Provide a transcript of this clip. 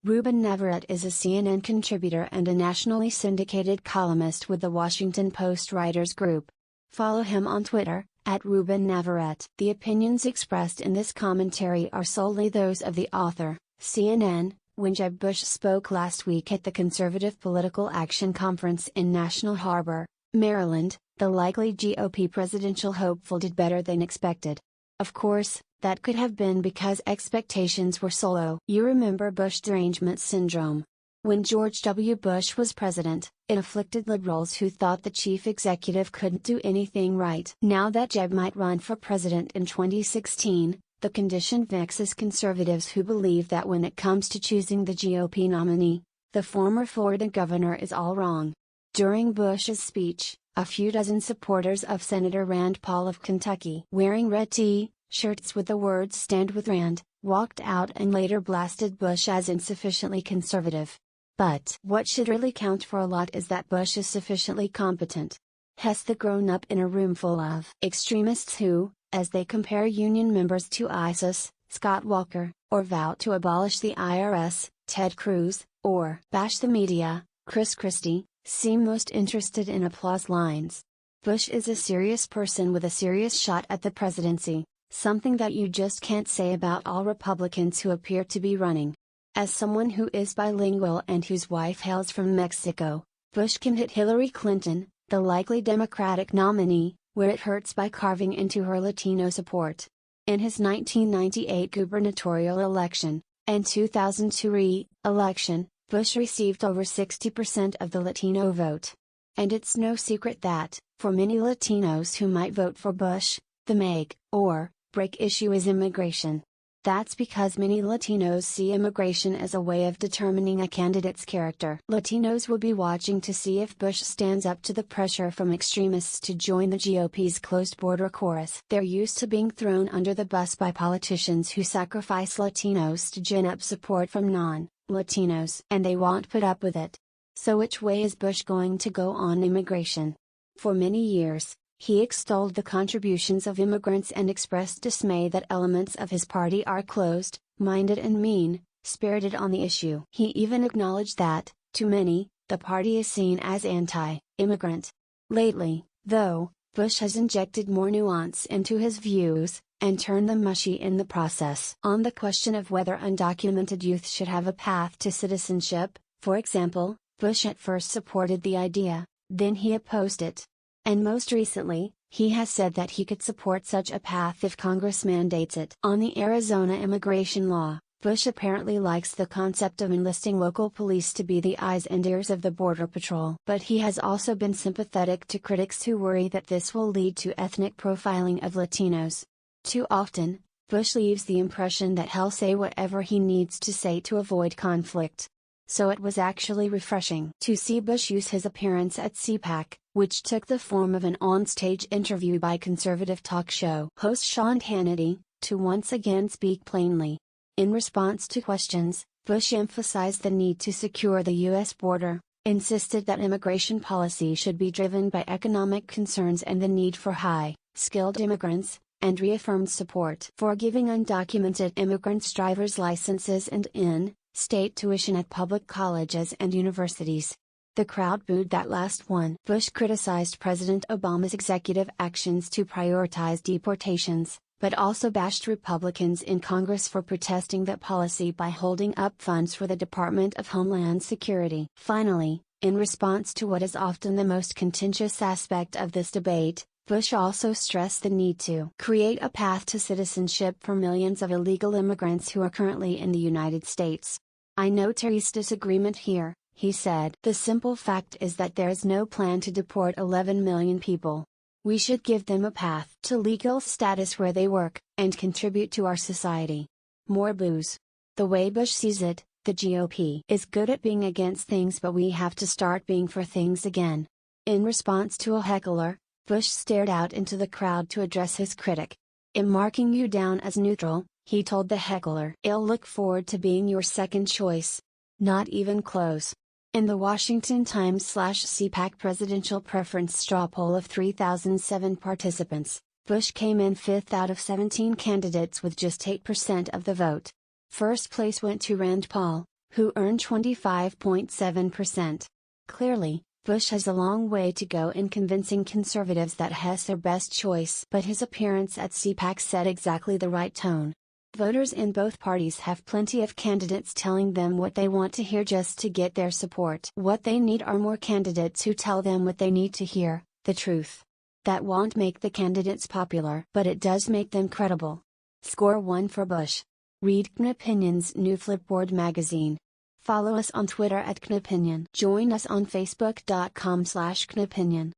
Ruben Navarrete is a CNN contributor and a nationally syndicated columnist with the Washington Post Writers Group. Follow him on Twitter, @Ruben Navarrete. The opinions expressed in this commentary are solely those of the author. CNN, when Jeb Bush spoke last week at the Conservative Political Action Conference in National Harbor, Maryland, the likely GOP presidential hopeful did better than expected. Of course, that could have been because expectations were so low. You remember Bush derangement syndrome. When George W. Bush was president, it afflicted liberals who thought the chief executive couldn't do anything right. Now that Jeb might run for president in 2016, the condition vexes conservatives who believe that when it comes to choosing the GOP nominee, the former Florida governor is all wrong. During Bush's speech, a few dozen supporters of Senator Rand Paul of Kentucky, wearing red T-shirts with the words "Stand with Rand," walked out and later blasted Bush as insufficiently conservative. But what should really count for a lot is that Bush is sufficiently competent. He's the grown-up in a room full of extremists who, as they compare union members to ISIS, Scott Walker, or vow to abolish the IRS, Ted Cruz, or bash the media, Chris Christie, seem most interested in applause lines. Bush is a serious person with a serious shot at the presidency, something that you just can't say about all Republicans who appear to be running. As someone who is bilingual and whose wife hails from Mexico, Bush can hit Hillary Clinton, the likely Democratic nominee, where it hurts by carving into her Latino support. In his 1998 gubernatorial election, and 2002 re-election, Bush received over 60% of the Latino vote. And it's no secret that, for many Latinos who might vote for Bush, the make or break issue is immigration. That's because many Latinos see immigration as a way of determining a candidate's character. Latinos will be watching to see if Bush stands up to the pressure from extremists to join the GOP's closed border chorus. They're used to being thrown under the bus by politicians who sacrifice Latinos to gin up support from non-Latinos. And they won't put up with it. So which way is Bush going to go on immigration? For many years, he extolled the contributions of immigrants and expressed dismay that elements of his party are closed-minded and mean-spirited on the issue. He even acknowledged that, to many, the party is seen as anti-immigrant. Lately, though, Bush has injected more nuance into his views, and turned them mushy in the process. On the question of whether undocumented youth should have a path to citizenship, for example, Bush at first supported the idea, then he opposed it. And most recently, he has said that he could support such a path if Congress mandates it. On the Arizona immigration law, Bush apparently likes the concept of enlisting local police to be the eyes and ears of the Border Patrol. But he has also been sympathetic to critics who worry that this will lead to ethnic profiling of Latinos. Too often, Bush leaves the impression that he'll say whatever he needs to say to avoid conflict. So it was actually refreshing to see Bush use his appearance at CPAC, which took the form of an on-stage interview by conservative talk show host Sean Hannity, to once again speak plainly. In response to questions, Bush emphasized the need to secure the U.S. border, insisted that immigration policy should be driven by economic concerns and the need for high-skilled immigrants, and reaffirmed support for giving undocumented immigrants driver's licenses and in-state tuition at public colleges and universities. The crowd booed that last one. Bush criticized President Obama's executive actions to prioritize deportations, but also bashed Republicans in Congress for protesting that policy by holding up funds for the Department of Homeland Security. Finally, in response to what is often the most contentious aspect of this debate, Bush also stressed the need to create a path to citizenship for millions of illegal immigrants who are currently in the United States. "I know Terry's disagreement here," he said. "The simple fact is that there is no plan to deport 11 million people. We should give them a path to legal status where they work, and contribute to our society." More boos. The way Bush sees it, the GOP is good at being against things, but we have to start being for things again. In response to a heckler, Bush stared out into the crowd to address his critic. "I'm marking you down as neutral," he told the heckler. "I'll look forward to being your second choice." Not even close. In the Washington Times/CPAC presidential preference straw poll of 3,007 participants, Bush came in fifth out of 17 candidates with just 8% of the vote. First place went to Rand Paul, who earned 25.7%. Clearly, Bush has a long way to go in convincing conservatives that he's their best choice. But his appearance at CPAC set exactly the right tone. Voters in both parties have plenty of candidates telling them what they want to hear just to get their support. What they need are more candidates who tell them what they need to hear, the truth. That won't make the candidates popular, but it does make them credible. Score 1 for Bush. Read KNOPinion's new Flipboard magazine. Follow us on Twitter @KNOPinion. Join us on Facebook.com/KNOPinion.